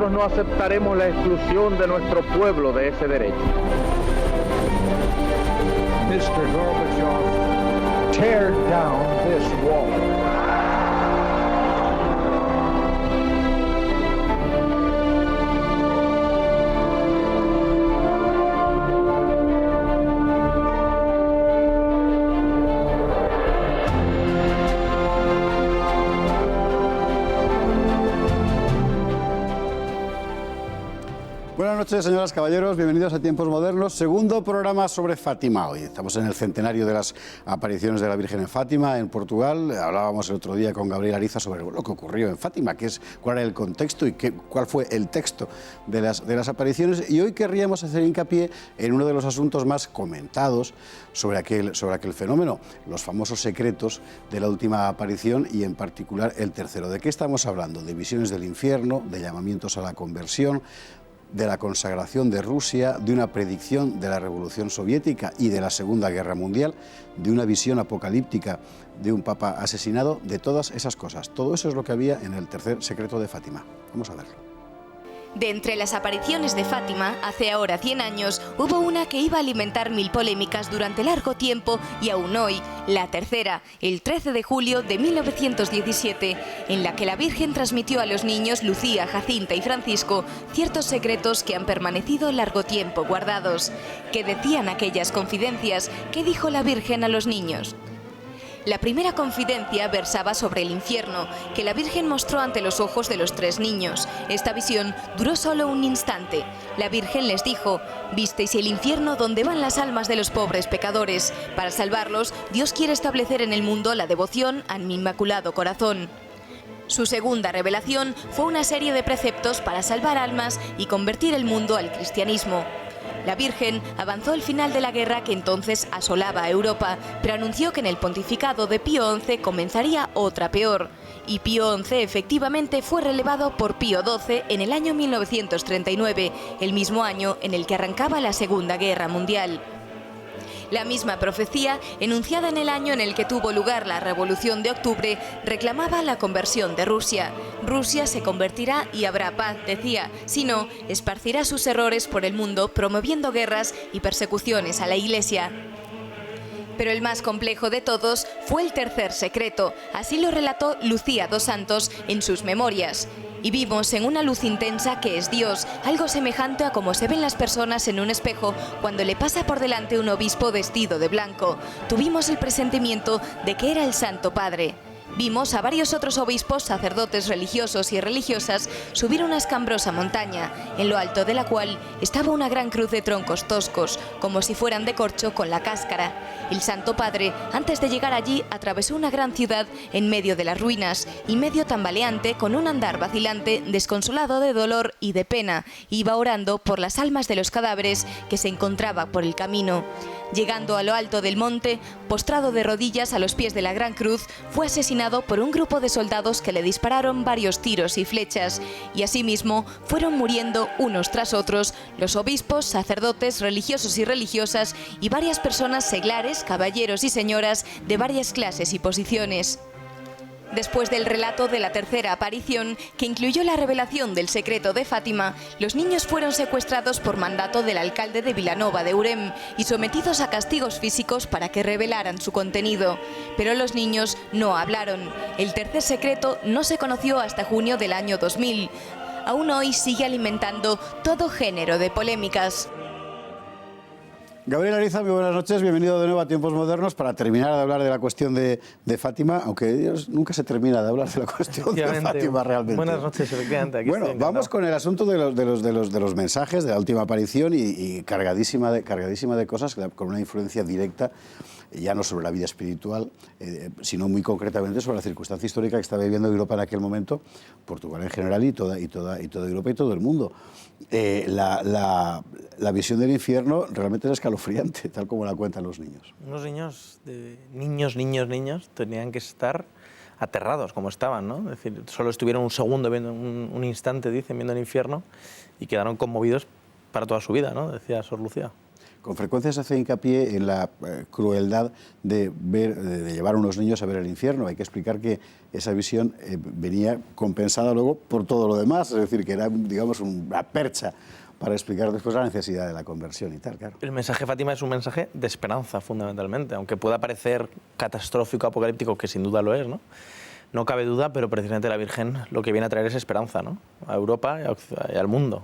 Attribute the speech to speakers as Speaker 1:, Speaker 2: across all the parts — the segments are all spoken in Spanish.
Speaker 1: nosotros no aceptaremos la exclusión de nuestro pueblo de ese derecho.
Speaker 2: Mr. Gorbachev, tear down this wall.
Speaker 3: Buenas noches, señoras, caballeros, bienvenidos a Tiempos Modernos, segundo programa sobre Fátima. Hoy estamos en el centenario de las apariciones de la Virgen en Fátima, en Portugal. Hablábamos el otro día con Gabriel Ariza sobre lo que ocurrió en Fátima, cuál era el contexto y cuál fue el texto de las apariciones. Y hoy querríamos hacer hincapié en uno de los asuntos más comentados sobre aquel fenómeno, los famosos secretos de la última aparición y en particular el tercero. ¿De qué estamos hablando? De visiones del infierno, de llamamientos a la conversión, de la consagración de Rusia, de una predicción de la Revolución Soviética y de la Segunda Guerra Mundial, de una visión apocalíptica de un papa asesinado, de todas esas cosas. Todo eso es lo que había en el tercer secreto de Fátima. Vamos a verlo.
Speaker 4: De entre las apariciones de Fátima, hace ahora 100 años, hubo una que iba a alimentar mil polémicas durante largo tiempo y aún hoy, la tercera, el 13 de julio de 1917, en la que la Virgen transmitió a los niños Lucía, Jacinta y Francisco ciertos secretos que han permanecido largo tiempo guardados. ¿Qué decían aquellas confidencias? ¿Qué dijo la Virgen a los niños? La primera confidencia versaba sobre el infierno, que la Virgen mostró ante los ojos de los tres niños. Esta visión duró solo un instante. La Virgen les dijo: «Visteis el infierno donde van las almas de los pobres pecadores. Para salvarlos, Dios quiere establecer en el mundo la devoción a mi Inmaculado Corazón». Su segunda revelación fue una serie de preceptos para salvar almas y convertir el mundo al cristianismo. La Virgen avanzó el final de la guerra que entonces asolaba a Europa, pero anunció que en el pontificado de Pío XI comenzaría otra peor. Y Pío XI efectivamente fue relevado por Pío XII en el año 1939, el mismo año en el que arrancaba la Segunda Guerra Mundial. La misma profecía, enunciada en el año en el que tuvo lugar la Revolución de Octubre, reclamaba la conversión de Rusia. Rusia se convertirá y habrá paz, decía, si no, esparcirá sus errores por el mundo promoviendo guerras y persecuciones a la Iglesia. Pero el más complejo de todos fue el tercer secreto, así lo relató Lucía dos Santos en sus memorias. Y vimos en una luz intensa que es Dios, algo semejante a como se ven las personas en un espejo cuando le pasa por delante un obispo vestido de blanco. Tuvimos el presentimiento de que era el Santo Padre. Vimos a varios otros obispos, sacerdotes religiosos y religiosas subir una escambrosa montaña, en lo alto de la cual estaba una gran cruz de troncos toscos, como si fueran de corcho con la cáscara. El Santo Padre, antes de llegar allí, atravesó una gran ciudad en medio de las ruinas y medio tambaleante, con un andar vacilante, desconsolado de dolor y de pena, iba orando por las almas de los cadáveres que se encontraba por el camino. Llegando a lo alto del monte, postrado de rodillas a los pies de la gran cruz, fue asesinado por un grupo de soldados que le dispararon varios tiros y flechas, y asimismo fueron muriendo unos tras otros los obispos, sacerdotes, religiosos y religiosas y varias personas seglares, caballeros y señoras de varias clases y posiciones. Después del relato de la tercera aparición, que incluyó la revelación del secreto de Fátima, los niños fueron secuestrados por mandato del alcalde de Vilanova de Urem y sometidos a castigos físicos para que revelaran su contenido. Pero los niños no hablaron. El tercer secreto no se conoció hasta junio del año 2000. Aún hoy sigue alimentando todo género de polémicas.
Speaker 3: Gabriel Ariza, muy buenas noches, bienvenido de nuevo a Tiempos Modernos para terminar de hablar de la cuestión de Fátima, aunque Dios, nunca se termina de hablar de la cuestión de Fátima realmente.
Speaker 5: Buenas noches, efectivamente. Aquí
Speaker 3: bueno, vamos con el asunto de los mensajes de la última aparición y cargadísima de cosas con una influencia directa, ya no sobre la vida espiritual, sino muy concretamente sobre la circunstancia histórica que estaba viviendo Europa en aquel momento, Portugal en general y toda Europa y todo el mundo. La visión del infierno realmente es escalofriante, tal como la cuentan los niños.
Speaker 5: Unos niños, tenían que estar aterrados como estaban, ¿no? Es decir, solo estuvieron un segundo, viendo un instante, dicen, viendo el infierno y quedaron conmovidos para toda su vida, ¿no? Decía Sor Lucía.
Speaker 3: con frecuencia se hace hincapié en la crueldad de llevar a unos niños a ver el infierno. Hay que explicar que esa visión venía compensada luego por todo lo demás, es decir, que era, digamos, una percha para explicar después la necesidad de la conversión y tal, claro.
Speaker 5: El mensaje de Fátima es un mensaje de esperanza, fundamentalmente, aunque pueda parecer catastrófico, apocalíptico, que sin duda lo es, ¿no? No cabe duda, pero precisamente la Virgen lo que viene a traer es esperanza, ¿no? A Europa y al mundo.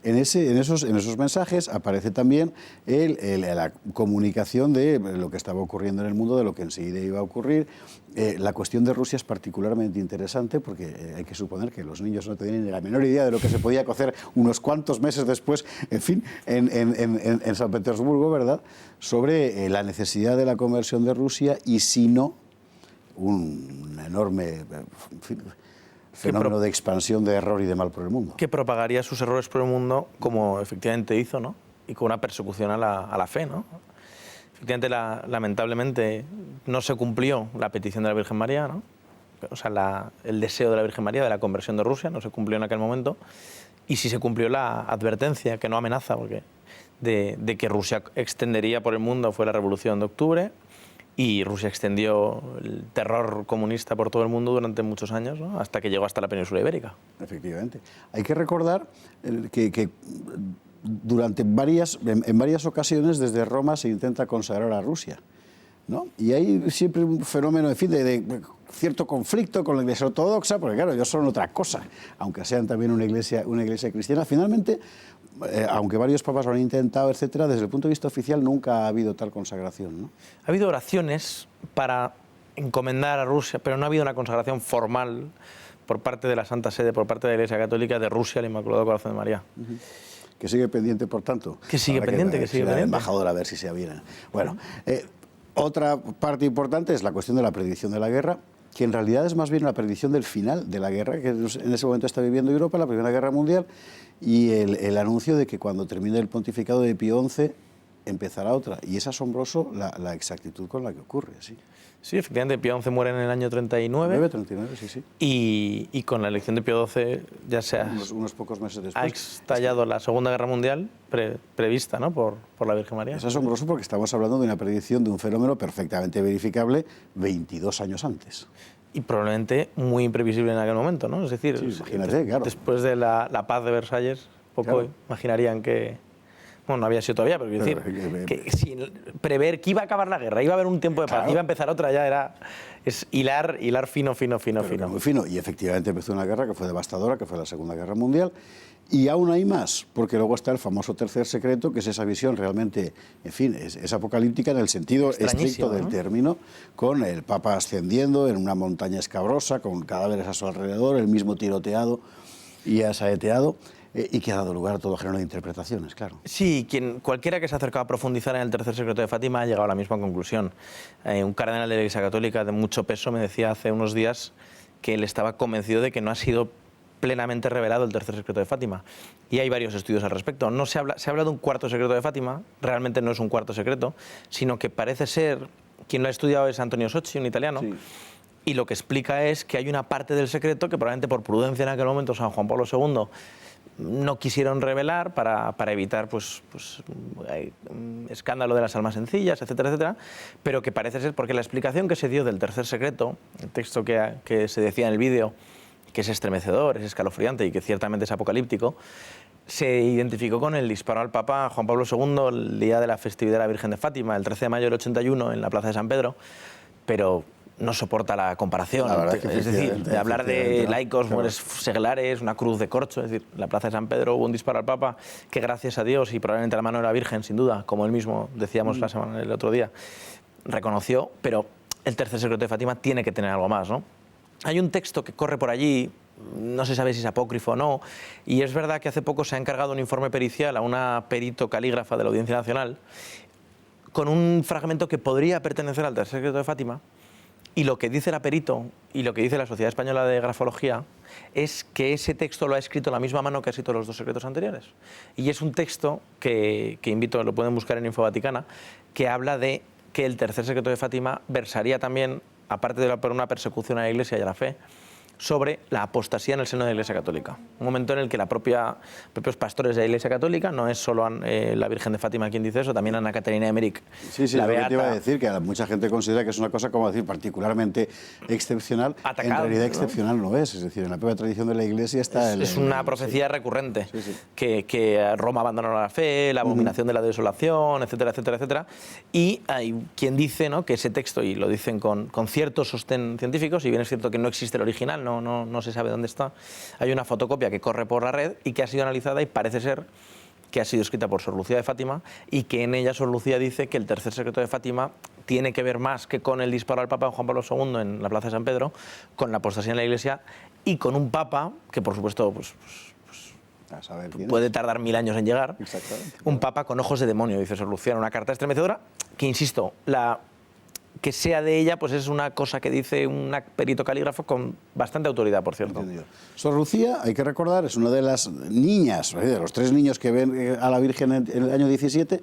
Speaker 3: En esos mensajes aparece también la comunicación de lo que estaba ocurriendo en el mundo, de lo que enseguida iba a ocurrir. La cuestión de Rusia es particularmente interesante porque hay que suponer que los niños no tenían ni la menor idea de lo que se podía cocer unos cuantos meses después, en fin, en San Petersburgo, ¿verdad?, sobre la necesidad de la conversión de Rusia y si no, un enorme fenómeno de expansión de error y de mal por el mundo.
Speaker 5: Que propagaría sus errores por el mundo, como efectivamente hizo, ¿no? Y con una persecución a la fe, ¿no? Efectivamente, lamentablemente, no se cumplió la petición de la Virgen María, ¿no? O sea, el deseo de la Virgen María de la conversión de Rusia no se cumplió en aquel momento. Y sí se cumplió la advertencia, que no amenaza, porque de que Rusia extendería por el mundo fue la Revolución de Octubre. Y Rusia extendió el terror comunista por todo el mundo durante muchos años, ¿no?, hasta que llegó hasta la península ibérica.
Speaker 3: Efectivamente. Hay que recordar que durante en varias ocasiones desde Roma se intenta consagrar a Rusia, ¿no? Y hay siempre un fenómeno, en fin, de cierto conflicto con la Iglesia ortodoxa, porque claro, ellos son otra cosa, aunque sean también una iglesia cristiana. Finalmente, aunque varios papas lo han intentado, etcétera, desde el punto de vista oficial nunca ha habido tal consagración, ¿no?
Speaker 5: Ha habido oraciones para encomendar a Rusia, pero no ha habido una consagración formal por parte de la Santa Sede, por parte de la Iglesia Católica de Rusia al Inmaculado Corazón de María.
Speaker 3: Que sigue pendiente, por tanto.
Speaker 5: Que sigue pendiente, que sigue pendiente.
Speaker 3: Embajador, a ver si se aviene. Bueno, otra parte importante es la cuestión de la predicción de la guerra, que en realidad es más bien la predicción del final de la guerra, que en ese momento está viviendo Europa, la Primera Guerra Mundial, y el anuncio de que cuando termine el pontificado de Pío XI empezará otra. Y es asombroso la exactitud con la que ocurre, sí.
Speaker 5: Sí, efectivamente, Pío XI muere en el año 39.
Speaker 3: 39, sí, sí.
Speaker 5: Y con la elección de Pío XII ya se
Speaker 3: unos pocos meses después.
Speaker 5: Ha estallado la Segunda Guerra Mundial prevista, ¿no?, por la Virgen María.
Speaker 3: Es asombroso porque estamos hablando de una predicción de un fenómeno perfectamente verificable 22 años antes.
Speaker 5: Y probablemente muy imprevisible en aquel momento, ¿no? Es decir,
Speaker 3: sí, imagínate, claro.
Speaker 5: Después de la paz de Versalles, poco imaginarían que... Bueno, no había sido todavía, pero quiero decir, que sin prever que iba a acabar la guerra, iba a haber un tiempo de paz, iba a empezar otra, es hilar fino.
Speaker 3: Muy fino, y efectivamente empezó una guerra que fue devastadora, que fue la Segunda Guerra Mundial, y aún hay más, porque luego está el famoso tercer secreto, que es esa visión realmente, en fin, es apocalíptica en el sentido estricto del término, con el Papa ascendiendo en una montaña escabrosa, con cadáveres a su alrededor, el mismo tiroteado y asaeteado, y que ha dado lugar a todo género de interpretaciones, claro.
Speaker 5: Sí, cualquiera que se ha acercado a profundizar en el tercer secreto de Fátima ha llegado a la misma conclusión. Un cardenal de la Iglesia Católica de mucho peso me decía hace unos días que él estaba convencido de que no ha sido plenamente revelado el tercer secreto de Fátima. Y hay varios estudios al respecto. No se habla de un cuarto secreto de Fátima, realmente no es un cuarto secreto, sino que parece ser, quien lo ha estudiado es Antonio Socci, un italiano, sí. Y lo que explica es que hay una parte del secreto que probablemente por prudencia en aquel momento San Juan Pablo II no quisieron revelar para evitar escándalo de las almas sencillas, etcétera, etcétera, pero que parece ser porque la explicación que se dio del tercer secreto, el texto que se decía en el vídeo, que es estremecedor, es escalofriante y que ciertamente es apocalíptico, se identificó con el disparo al Papa Juan Pablo II el día de la festividad de la Virgen de Fátima, el 13 de mayo del 81, en la Plaza de San Pedro, pero no soporta la comparación, es decir, de hablar de laicos, mujeres seglares, una cruz de corcho, es decir, en la Plaza de San Pedro hubo un disparo al Papa que gracias a Dios y probablemente a la mano de la Virgen, sin duda, como él mismo decíamos el otro día, reconoció, pero el tercer secreto de Fátima tiene que tener algo más, ¿no? Hay un texto que corre por allí, no se sabe si es apócrifo o no, y es verdad que hace poco se ha encargado un informe pericial a una perito calígrafa de la Audiencia Nacional con un fragmento que podría pertenecer al tercer secreto de Fátima. Y lo que dice la perito y lo que dice la Sociedad Española de Grafología es que ese texto lo ha escrito la misma mano que ha escrito los dos secretos anteriores. Y es un texto que invito, lo pueden buscar en Info Vaticana, que habla de que el tercer secreto de Fátima versaría también, aparte de por una persecución a la Iglesia y a la fe, sobre la apostasía en el seno de la Iglesia Católica. Un momento en el que propios pastores de la Iglesia Católica, no es solo la Virgen de Fátima quien dice eso, también Ana Caterina de Emmerich,
Speaker 3: sí,
Speaker 5: la
Speaker 3: lo que
Speaker 5: beata,
Speaker 3: te iba a decir, que mucha gente considera que es una cosa, como decir, particularmente excepcional. En realidad excepcional no es decir, en la propia tradición de la Iglesia está...
Speaker 5: Es una profecía recurrente, que Roma abandonó la fe, la abominación de la desolación, etcétera, etcétera, etcétera. Y hay quien dice, ¿no?, que ese texto, y lo dicen con cierto sostén científico, si bien es cierto que no existe el original, no se sabe dónde está, hay una fotocopia que corre por la red y que ha sido analizada y parece ser que ha sido escrita por Sor Lucía de Fátima y que en ella Sor Lucía dice que el tercer secreto de Fátima tiene que ver más que con el disparo al Papa Juan Pablo II en la Plaza de San Pedro, con la apostasía en la Iglesia y con un Papa que, por supuesto, puede tardar 1000 años en llegar. Un Papa con ojos de demonio, dice Sor Lucía, una carta estremecedora que, insisto, que sea de ella, pues es una cosa que dice un perito calígrafo con bastante autoridad, por cierto.
Speaker 3: Entendido. Sor Lucía, hay que recordar, es una de las niñas, de los 3 niños que ven a la Virgen en el año 17,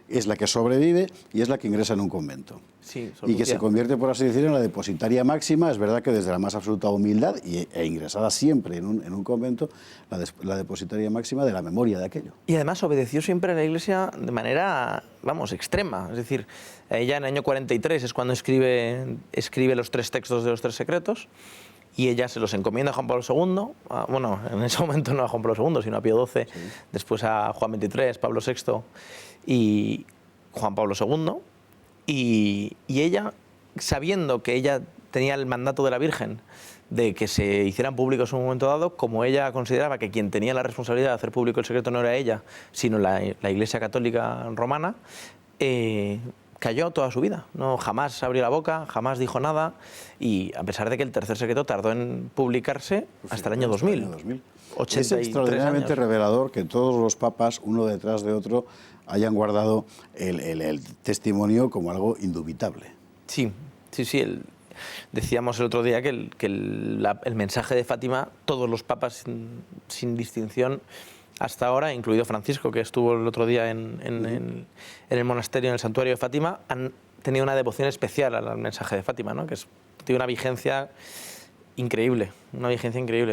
Speaker 3: es la que sobrevive y es la que ingresa en un convento.
Speaker 5: Sí, Sor
Speaker 3: y que
Speaker 5: Lucía
Speaker 3: se convierte, por así decirlo, en la depositaria máxima. Es verdad que desde la más absoluta humildad e ingresada siempre en un convento, la depositaria máxima de la memoria de aquello.
Speaker 5: Y además obedeció siempre a la Iglesia de manera, extrema. Es decir, ella en el año 43 es cuando escribe los 3 textos de los 3 secretos, y ella se los encomienda a Juan Pablo II, en ese momento no a Juan Pablo II, sino a Pío XII, después a Juan XXIII, Pablo VI y Juan Pablo II, y ella, sabiendo que ella tenía el mandato de la Virgen de que se hicieran públicos en un momento dado, como ella consideraba que quien tenía la responsabilidad de hacer público el secreto no era ella, sino la Iglesia Católica Romana, cayó toda su vida. Jamás abrió la boca, jamás dijo nada, y a pesar de que el tercer secreto tardó en publicarse hasta el año 2000. 83
Speaker 3: es extraordinariamente
Speaker 5: años.
Speaker 3: Revelador que todos los papas, uno detrás de otro, hayan guardado el testimonio como algo indubitable.
Speaker 5: Sí. Decíamos el otro día que el mensaje de Fátima, todos los papas sin distinción hasta ahora, incluido Francisco, que estuvo el otro día en el monasterio, en el santuario de Fátima, han tenido una devoción especial al mensaje de Fátima, ¿no?, que tiene una vigencia increíble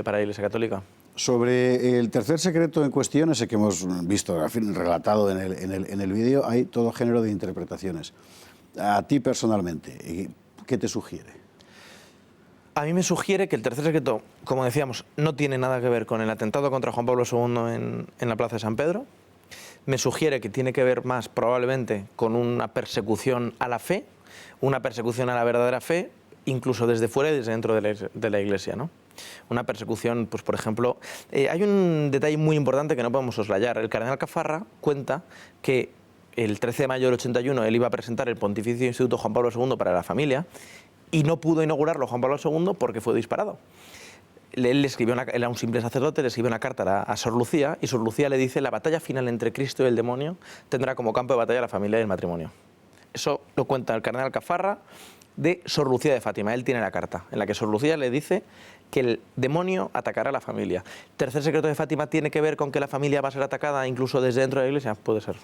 Speaker 5: para la Iglesia Católica.
Speaker 3: Sobre el tercer secreto en cuestión, ese que hemos visto relatado en el vídeo, hay todo género de interpretaciones. A ti personalmente, ¿qué te sugiere?
Speaker 5: A mí me sugiere que el tercer secreto, como decíamos, no tiene nada que ver con el atentado contra Juan Pablo II en la Plaza de San Pedro. Me sugiere que tiene que ver más probablemente con una persecución a la fe, una persecución a la verdadera fe, incluso desde fuera y desde dentro de la Iglesia, ¿no? Una persecución, pues por ejemplo, hay un detalle muy importante que no podemos soslayar. El cardenal Caffarra cuenta que el 13 de mayo del 81 él iba a presentar el Pontificio Instituto Juan Pablo II para la Familia y no pudo inaugurarlo Juan Pablo II porque fue disparado. Él era un simple sacerdote, le escribió una carta a Sor Lucía y Sor Lucía le dice: la batalla final entre Cristo y el demonio tendrá como campo de batalla la familia y el matrimonio. Eso lo cuenta el cardenal Caffarra de Sor Lucía de Fátima. Él tiene la carta en la que Sor Lucía le dice que el demonio atacará a la familia. ¿Tercer secreto de Fátima tiene que ver con que la familia va a ser atacada incluso desde dentro de la Iglesia? Puede ser.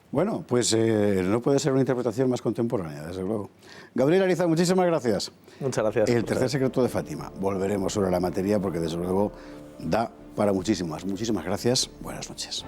Speaker 3: Bueno, pues no puede ser una interpretación más contemporánea, desde luego. Gabriel Ariza, muchísimas gracias.
Speaker 5: Muchas gracias.
Speaker 3: El tercer secreto de Fátima. Volveremos sobre la materia porque desde luego da para muchísimas. Muchísimas gracias. Buenas noches.